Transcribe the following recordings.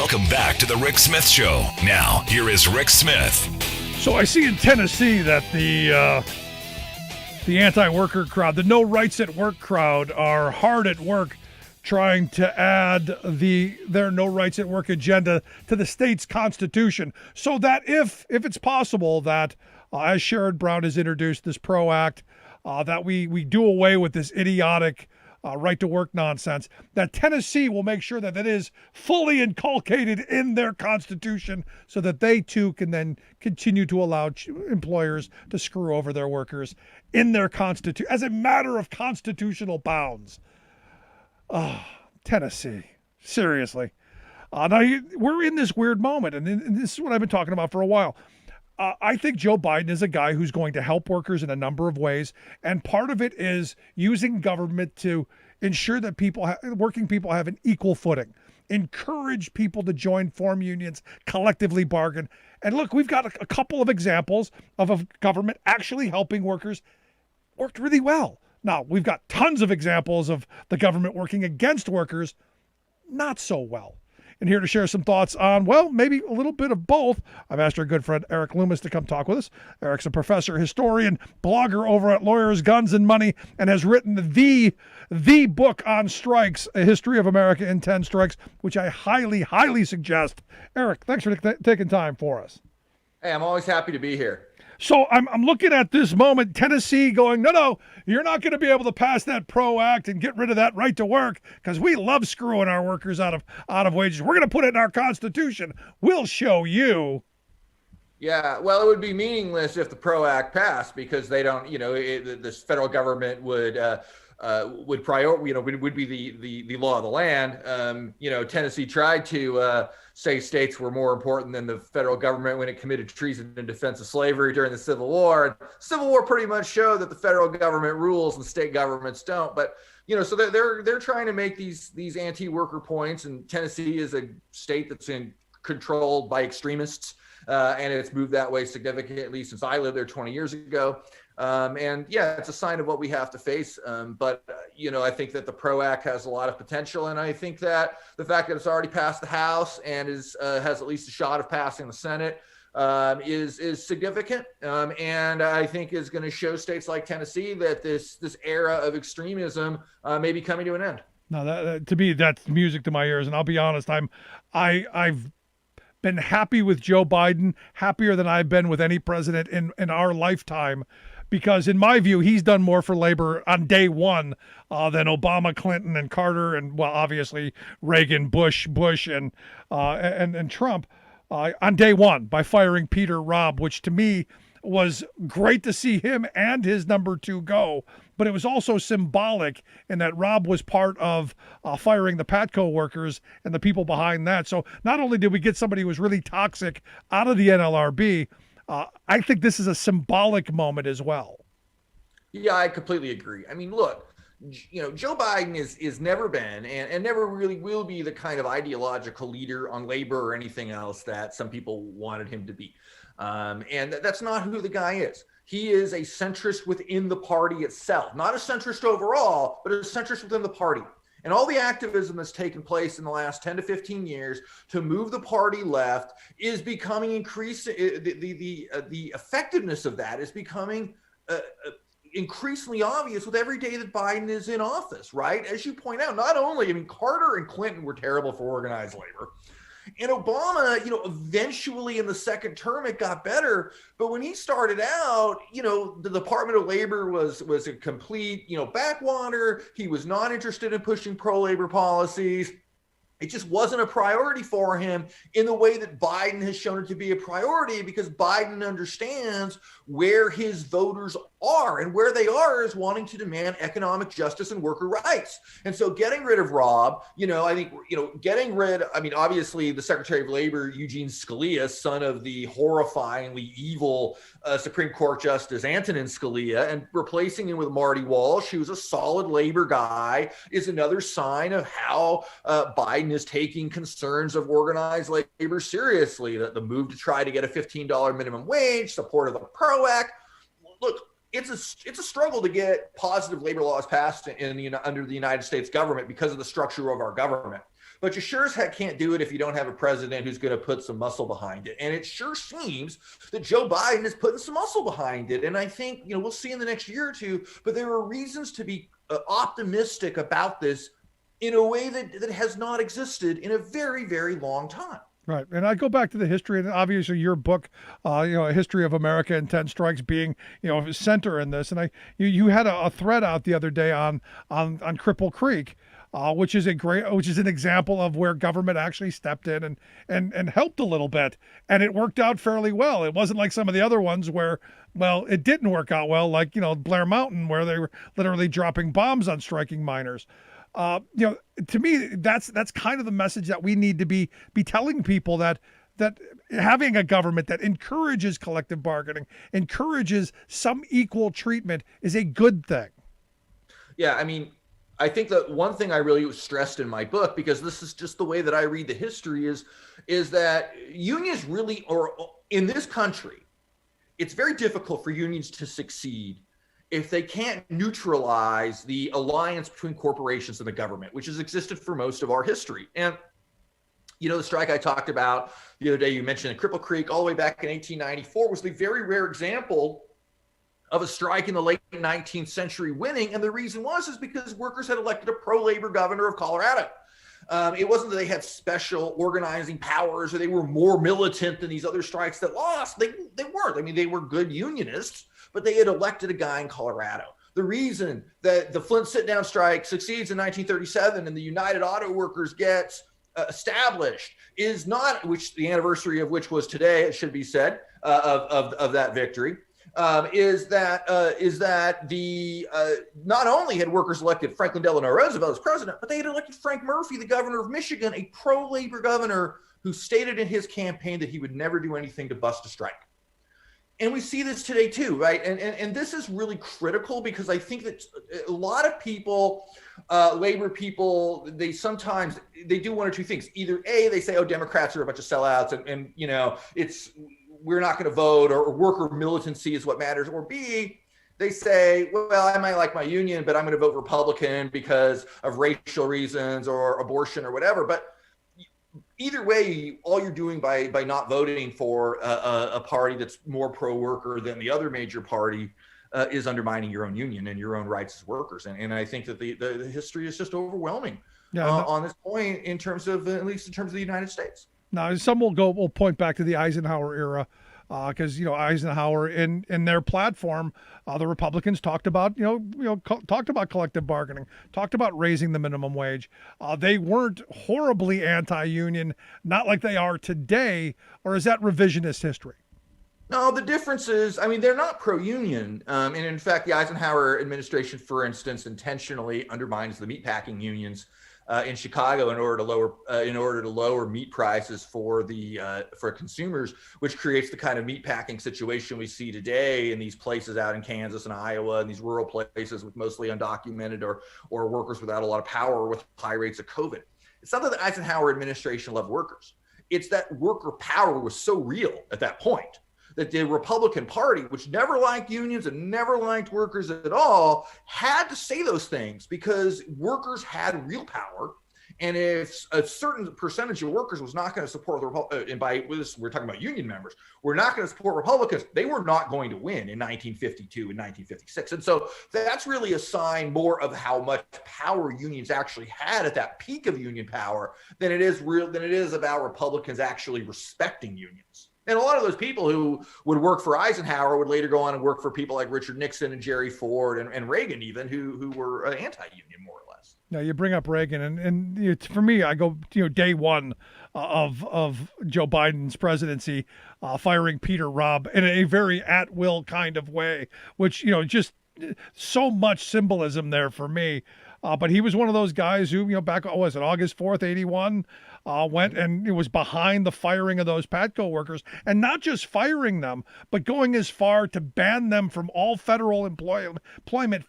Welcome back to the Rick Smith Show. Now, here is Rick Smith. So I see in Tennessee that the anti-worker crowd, the no rights at work crowd, are hard at work trying to add their no rights at work agenda to the state's constitution, so that if it's possible that, as Sherrod Brown has introduced this PRO Act, that we do away with this idiotic right to work nonsense, that Tennessee will make sure that it is fully inculcated in their constitution so that they too can then continue to allow employers to screw over their workers in their constitution as a matter of constitutional bounds. Tennessee, seriously. Now we're in this weird moment, and this is what I've been talking about for a while. I think Joe Biden is a guy who's going to help workers in a number of ways, and part of it is using government to ensure that working people have an equal footing, encourage people to join, form unions, collectively bargain. And look, we've got a couple of examples of a government actually helping workers worked really well. Now, we've got tons of examples of the government working against workers not so well. And here to share some thoughts on, well, maybe a little bit of both, I've asked our good friend Erik Loomis to come talk with us. Erik's a professor, historian, blogger over at Lawyers, Guns, and Money, and has written the book on strikes, A History of America in 10 Strikes, which I highly, highly suggest. Erik, thanks for taking time for us. Hey, I'm always happy to be here. So I'm looking at this moment, Tennessee going, no, you're not going to be able to pass that PRO Act and get rid of that right to work because we love screwing our workers out of wages. We're going to put it in our Constitution. We'll show you. Yeah, well, it would be meaningless if the PRO Act passed because they don't, this federal government would be the law of the land. Tennessee tried to say states were more important than the federal government when it committed treason in defense of slavery during the Civil War. And Civil War pretty much showed that the federal government rules and state governments don't. But so they're trying to make these anti-worker points, and Tennessee is a state that's controlled by extremists, and it's moved that way significantly since I lived there 20 years ago. And yeah, it's a sign of what we have to face. But I think that the PRO Act has a lot of potential. And I think that the fact that it's already passed the House and has at least a shot of passing the Senate is significant. And I think is going to show states like Tennessee that this era of extremism may be coming to an end. No, that to me, that's music to my ears. And I'll be honest, I've been happy with Joe Biden, happier than I've been with any president in our lifetime. Because in my view, he's done more for labor on day one than Obama, Clinton, and Carter, and well, obviously Reagan, Bush, and Trump on day one by firing Peter Robb, which to me was great to see him and his number two go. But it was also symbolic in that Robb was part of firing the Patco workers and the people behind that. So not only did we get somebody who was really toxic out of the NLRB, I think this is a symbolic moment as well. Yeah, I completely agree. I mean, look, Joe Biden is never been and never really will be the kind of ideological leader on labor or anything else that some people wanted him to be. And that's not who the guy is. He is a centrist within the party itself, not a centrist overall, but a centrist within the party. And all the activism that's taken place in the last 10 to 15 years to move the party left is becoming increasing. The effectiveness of that is becoming increasingly obvious with every day that Biden is in office, right? As you point out, not only, Carter and Clinton were terrible for organized labor. And Obama, eventually in the second term, it got better. But when he started out, the Department of Labor was a complete, backwater. He was not interested in pushing pro-labor policies. It just wasn't a priority for him in the way that Biden has shown it to be a priority, because Biden understands where his voters are, and where they are is wanting to demand economic justice and worker rights. And so getting rid of Robb, I think, obviously the Secretary of Labor, Eugene Scalia, son of the horrifyingly evil Supreme Court Justice Antonin Scalia, and replacing him with Marty Walsh, who's a solid labor guy, is another sign of how Biden is taking concerns of organized labor seriously. That the move to try to get a $15 minimum wage, support of the PRO Act. Look, it's a struggle to get positive labor laws passed under the United States government because of the structure of our government. but you sure as heck can't do it if you don't have a president who's going to put some muscle behind it. And it sure seems that Joe Biden is putting some muscle behind it. And I think, we'll see in the next year or two, but there are reasons to be optimistic about this in a way that has not existed in a very, very long time. Right. And I go back to the history, and obviously your book, A History of America and 10 Strikes being, center in this. And you had a thread out the other day on Cripple Creek, which is an example of where government actually stepped in and helped a little bit. And it worked out fairly well. It wasn't like some of the other ones where, well, it didn't work out well, like, Blair Mountain, where they were literally dropping bombs on striking miners. To me, that's kind of the message that we need to be telling people, that having a government that encourages collective bargaining, encourages some equal treatment, is a good thing. Yeah, I mean, I think that one thing I really stressed in my book, because this is just the way that I read the history, is that unions really, or in this country, it's very difficult for unions to succeed if they can't neutralize the alliance between corporations and the government, which has existed for most of our history. And, the strike I talked about the other day, you mentioned in Cripple Creek, all the way back in 1894, was the very rare example of a strike in the late 19th century winning. And the reason is because workers had elected a pro-labor governor of Colorado. It wasn't that they had special organizing powers or they were more militant than these other strikes that lost. They weren't. I mean, they were good unionists, but they had elected a guy in Colorado. The reason that the Flint sit-down strike succeeds in 1937 and the United Auto Workers gets established is not, which the anniversary of which was today, it should be said, of that victory, is that the not only had workers elected Franklin Delano Roosevelt as president, but they had elected Frank Murphy, the governor of Michigan, a pro-labor governor who stated in his campaign that he would never do anything to bust a strike. And we see this today too, right? And this is really critical, because I think that a lot of people, labor people, they do one or two things. Either A, they say, oh, Democrats are a bunch of sellouts, and we're not going to vote, or worker militancy is what matters. Or B, they say, well, I might like my union, but I'm going to vote Republican because of racial reasons or abortion or whatever. But either way, all you're doing by not voting for a party that's more pro-worker than the other major party is undermining your own union and your own rights as workers. And I think that the history is just overwhelming on this point, at least in terms of the United States. Now, some will point back to the Eisenhower era, because Eisenhower in their platform, the Republicans talked about collective bargaining, talked about raising the minimum wage. They weren't horribly anti-union, not like they are today. Or is that revisionist history? No, the difference is, they're not pro-union. And in fact, the Eisenhower administration, for instance, intentionally undermines the meatpacking unions in Chicago in order to lower meat prices for consumers, which creates the kind of meatpacking situation we see today in these places out in Kansas and Iowa and these rural places with mostly undocumented or workers without a lot of power with high rates of COVID. It's not that the Eisenhower administration loved workers. It's that worker power was so real at that point that the Republican Party, which never liked unions and never liked workers at all, had to say those things because workers had real power. And if a certain percentage of workers was not going to support the Republicans, and by this, we're talking about union members, we're not going to support Republicans, they were not going to win in 1952 and 1956. And so that's really a sign more of how much power unions actually had at that peak of union power than it is about Republicans actually respecting unions. And a lot of those people who would work for Eisenhower would later go on and work for people like Richard Nixon and Jerry Ford and Reagan even, who were anti-union more or less. Now you bring up Reagan, and for me, I go day one of Joe Biden's presidency, firing Peter Rubb in a very at-will kind of way, which just so much symbolism there for me. But he was one of those guys who, back, was it August 4th, 81, went and it was behind the firing of those Patco workers, and not just firing them, but going as far to ban them from all federal employment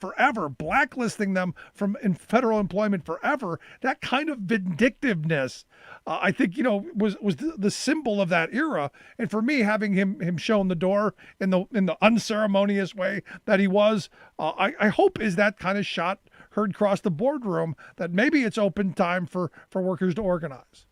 forever, blacklisting them from federal employment forever. That kind of vindictiveness, I think, was the symbol of that era. And for me, having him shown the door in the unceremonious way that he was, I hope is that kind of shot heard across the boardroom that maybe it's open time for workers to organize.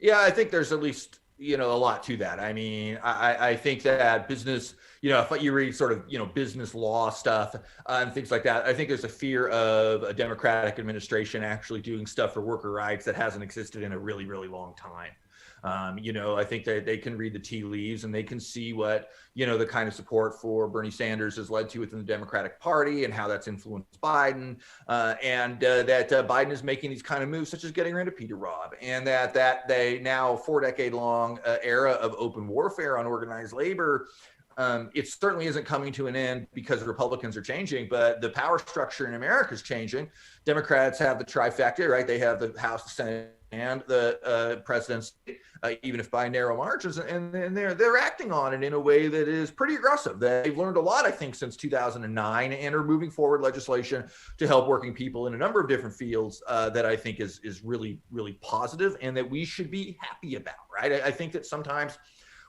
Yeah, I think there's at least, a lot to that. I mean, I think that business, if you read sort of, business law stuff and things like that, I think there's a fear of a Democratic administration actually doing stuff for worker rights that hasn't existed in a really, really long time. I think that they can read the tea leaves and they can see what, the kind of support for Bernie Sanders has led to within the Democratic Party and how that's influenced Biden, and that Biden is making these kind of moves, such as getting rid of Peter Robb, and that they now 4-decade-long era of open warfare on organized labor. It certainly isn't coming to an end because Republicans are changing, but the power structure in America is changing. Democrats have the trifecta, right? They have the House, the Senate, and the presidency, even if by narrow margins, and they're acting on it in a way that is pretty aggressive. They've learned a lot, I think, since 2009, and are moving forward legislation to help working people in a number of different fields that I think is really, really positive, and that we should be happy about, right? I think that sometimes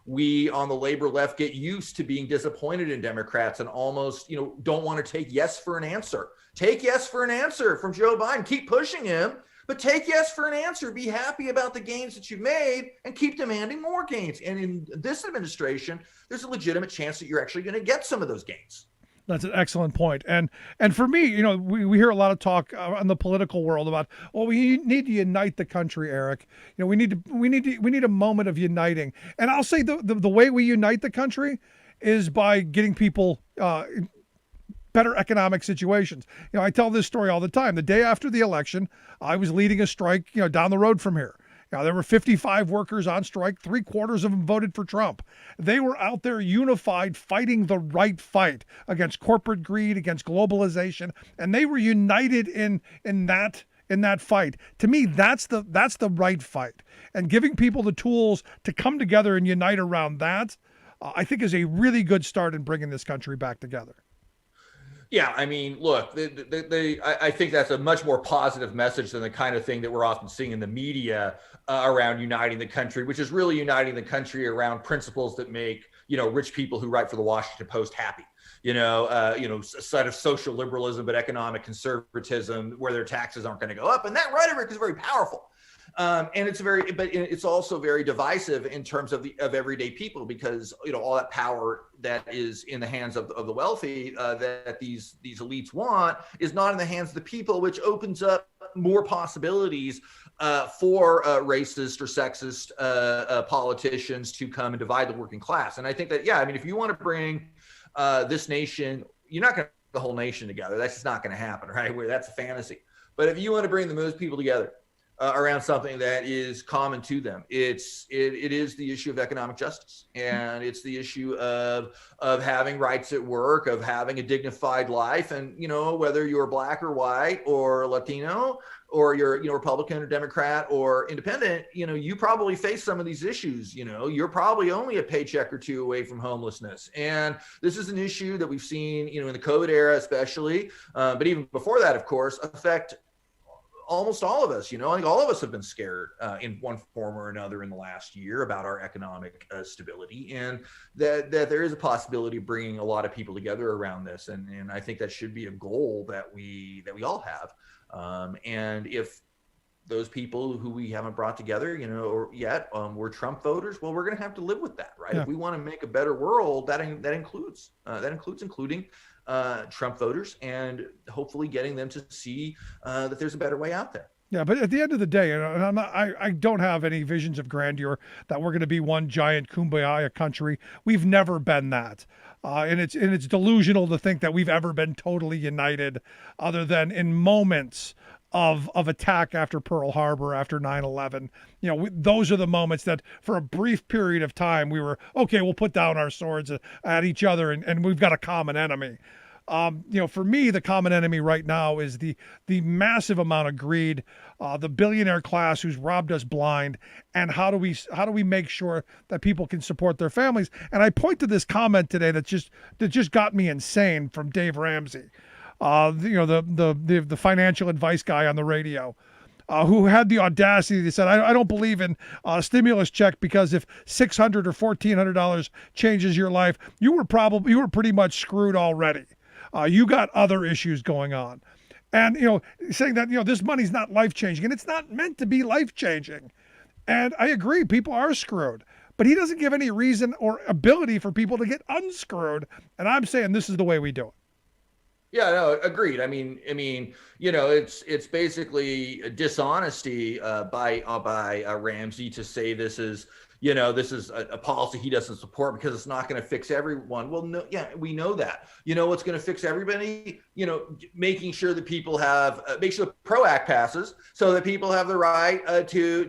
we on the labor left get used to being disappointed in Democrats and almost, don't want to take yes for an answer. Take yes for an answer from Joe Biden. Keep pushing him, but take yes for an answer. Be happy about the gains that you've made and keep demanding more gains. And in this administration, there's a legitimate chance that you're actually going to get some of those gains. That's an excellent point. And for me, we hear a lot of talk in the political world about, well, we need to unite the country, Erik. We need a moment of uniting. And I'll say the way we unite the country is by getting people better economic situations. I tell this story all the time. The day after the election, I was leading a strike, down the road from here. There were 55 workers on strike. 3/4 of them voted for Trump. They were out there unified, fighting the right fight against corporate greed, against globalization, and they were united in that fight. To me, that's the right fight. And giving people the tools to come together and unite around that, I think, is a really good start in bringing this country back together. Yeah, I mean, look, I think that's a much more positive message than the kind of thing that we're often seeing in the media around uniting the country, which is really uniting the country around principles that make, rich people who write for the Washington Post happy. A side of social liberalism, but economic conservatism where their taxes aren't going to go up. And that rhetoric is very powerful. And it's also very divisive in terms of everyday people, because all that power that is in the hands of the wealthy that these elites want is not in the hands of the people, which opens up more possibilities for racist or sexist politicians to come and divide the working class. And I think that, if you want to bring this nation, you're not going to bring the whole nation together. That's just not going to happen, right? That's a fantasy. But if you want to bring the most people together around something that is common to them, it is the issue of economic justice, and it's the issue of having rights at work, of having a dignified life. And whether you're black or white or Latino, or you're Republican or Democrat or independent, you probably face some of these issues. You're probably only a paycheck or two away from homelessness, and this is an issue that we've seen in the COVID era especially, but even before that, of course, affect almost all of us. I think all of us have been scared in one form or another in the last year about our economic stability, and that there is a possibility of bringing a lot of people together around this. And I think that should be a goal that we all have. And if those people who we haven't brought together, yet, we're Trump voters, well, we're going to have to live with that, right? Yeah. If we want to make a better world, that includes including Trump voters, and hopefully getting them to see that there's a better way out there. Yeah, but at the end of the day, I don't have any visions of grandeur that we're going to be one giant kumbaya country. We've never been that. And it's delusional to think that we've ever been totally united, other than in moments of attack after Pearl Harbor, after 9/11. Those are the moments that for a brief period of time we were, okay, we'll put down our swords at each other, and we've got a common enemy. For me, the common enemy right now is the massive amount of greed, the billionaire class who's robbed us blind, and how do we make sure that people can support their families? And I point to this comment today that just got me insane, from Dave Ramsey, the financial advice guy on the radio, who had the audacity to say, I don't believe in a stimulus check, because if $600 or $1,400 changes your life, you were pretty much screwed already. You got other issues going on. And, saying that, this money's not life changing, and it's not meant to be life changing. And I agree, people are screwed, but he doesn't give any reason or ability for people to get unscrewed. And I'm saying this is the way we do it. Yeah, no, agreed. I mean, it's basically a dishonesty by Ramsey to say this is a policy he doesn't support because it's not going to fix everyone. Well, no, yeah, we know that. What's going to fix everybody? Making sure that people have make sure the PRO Act passes so that people have the right to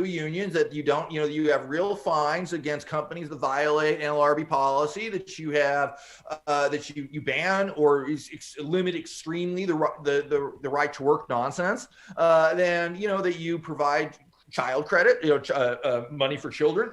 unions, that you don't, you have real fines against companies that violate NLRB policy, that you have that you ban or limit extremely the right to work nonsense. Then that you provide child credit, money for children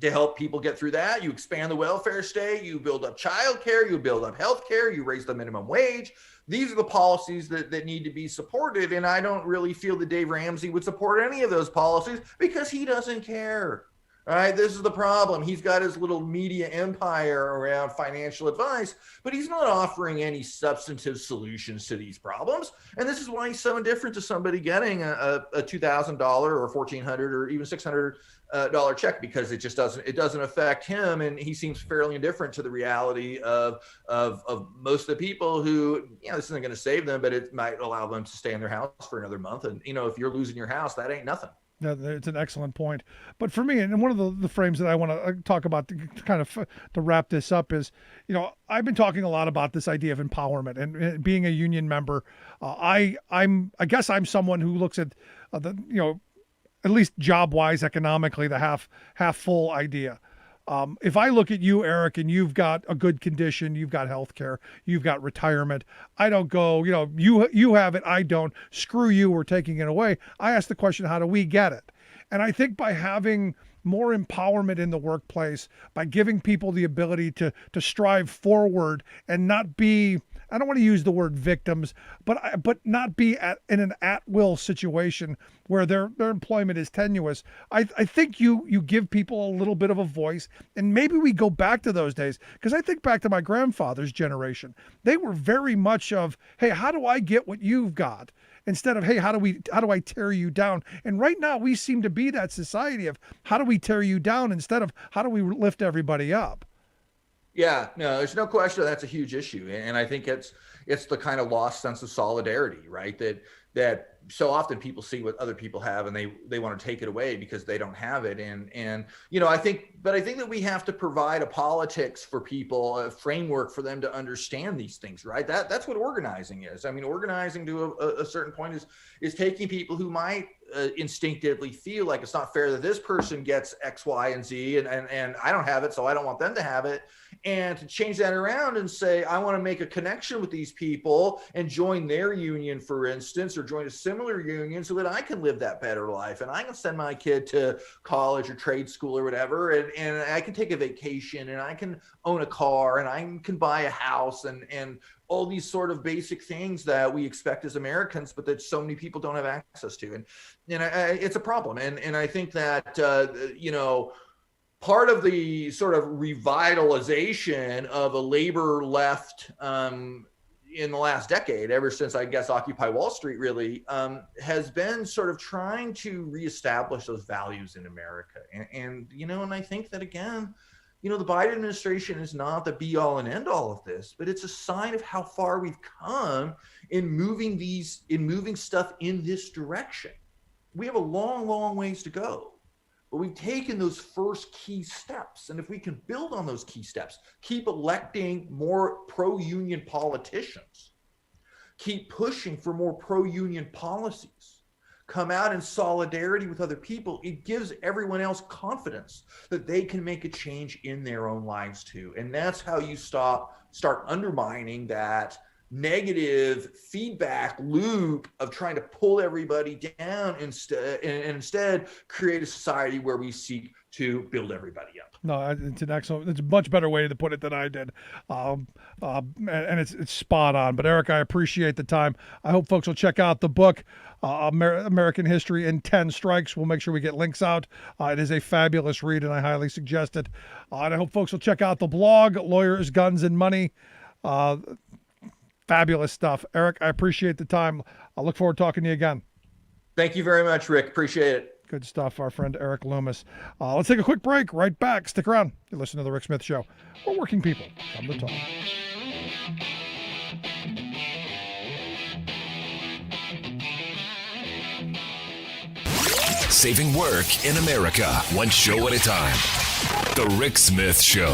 to help people get through that. You expand the welfare state, you build up child care, you build up health care, you raise the minimum wage. These are the policies that need to be supported. And I don't really feel that Dave Ramsey would support any of those policies because he doesn't care. All right, this is the problem. He's got his little media empire around financial advice, but he's not offering any substantive solutions to these problems. And this is why he's so indifferent to somebody getting a $2,000 or $1,400 or even $600 check, because it doesn't affect him, and he seems fairly indifferent to the reality of most of the people who, this isn't going to save them, but it might allow them to stay in their house for another month. And if you're losing your house, that ain't nothing. It's an excellent point. But for me, and one of the frames that I want to talk about to wrap this up is, I've been talking a lot about this idea of empowerment and being a union member. I guess I'm someone who looks at at least job wise, economically, the half full idea. If I look at you, Erik, and you've got a good condition, you've got health care, you've got retirement, I don't go, you have it, I don't, screw you, we're taking it away. I ask the question, how do we get it? And I think by having more empowerment in the workplace, by giving people the ability to strive forward and not be, I don't want to use the word victims, but not be in an at-will situation where their employment is tenuous. I think you give people a little bit of a voice, and maybe we go back to those days, because I think back to my grandfather's generation. They were very much of, hey, how do I get what you've got? Instead of, hey, how do I tear you down? And right now we seem to be that society of how do we tear you down instead of how do we lift everybody up? Yeah, no, there's no question that's a huge issue. And I think it's the kind of lost sense of solidarity, right? That so often people see what other people have and they want to take it away because they don't have it. And I think that we have to provide a politics for people, a framework for them to understand these things, right? That's what organizing is. I mean, organizing to a certain point is taking people who might instinctively feel like it's not fair that this person gets X, Y, and Z, and I don't have it, so I don't want them to have it. And to change that around and say, I want to make a connection with these people and join their union, for instance, or join a similar union so that I can live that better life. And I can send my kid to college or trade school or whatever. And I can take a vacation, and I can own a car, and I can buy a house, and all these sort of basic things that we expect as Americans, but that so many people don't have access to. And it's a problem. And I think that, part of the sort of revitalization of a labor left in the last decade, ever since, I guess, Occupy Wall Street really, has been sort of trying to reestablish those values in America. And I think that, again, the Biden administration is not the be all and end all of this, but it's a sign of how far we've come in moving stuff in this direction. We have a long, long ways to go. But we've taken those first key steps. And if we can build on those key steps, keep electing more pro-union politicians, keep pushing for more pro-union policies, come out in solidarity with other people, it gives everyone else confidence that they can make a change in their own lives too. And that's how you start undermining that negative feedback loop of trying to pull everybody down instead create a society where we seek to build everybody up. No, it's a much better way to put it than I did. And it's spot on. But Erik, I appreciate the time. I hope folks will check out the book, American History in 10 Strikes. We'll make sure we get links out. It is a fabulous read, and I highly suggest it. And I hope folks will check out the blog, Lawyers, Guns, and Money. Fabulous stuff. Erik, I appreciate the time. I look forward to talking to you again. Thank you very much, Rick. Appreciate it. Good stuff, our friend Erik Loomis. Let's take a quick break. Right back. Stick around. You listen to The Rick Smith Show. We're working people. Come to talk. Saving work in America, one show at a time. The Rick Smith Show.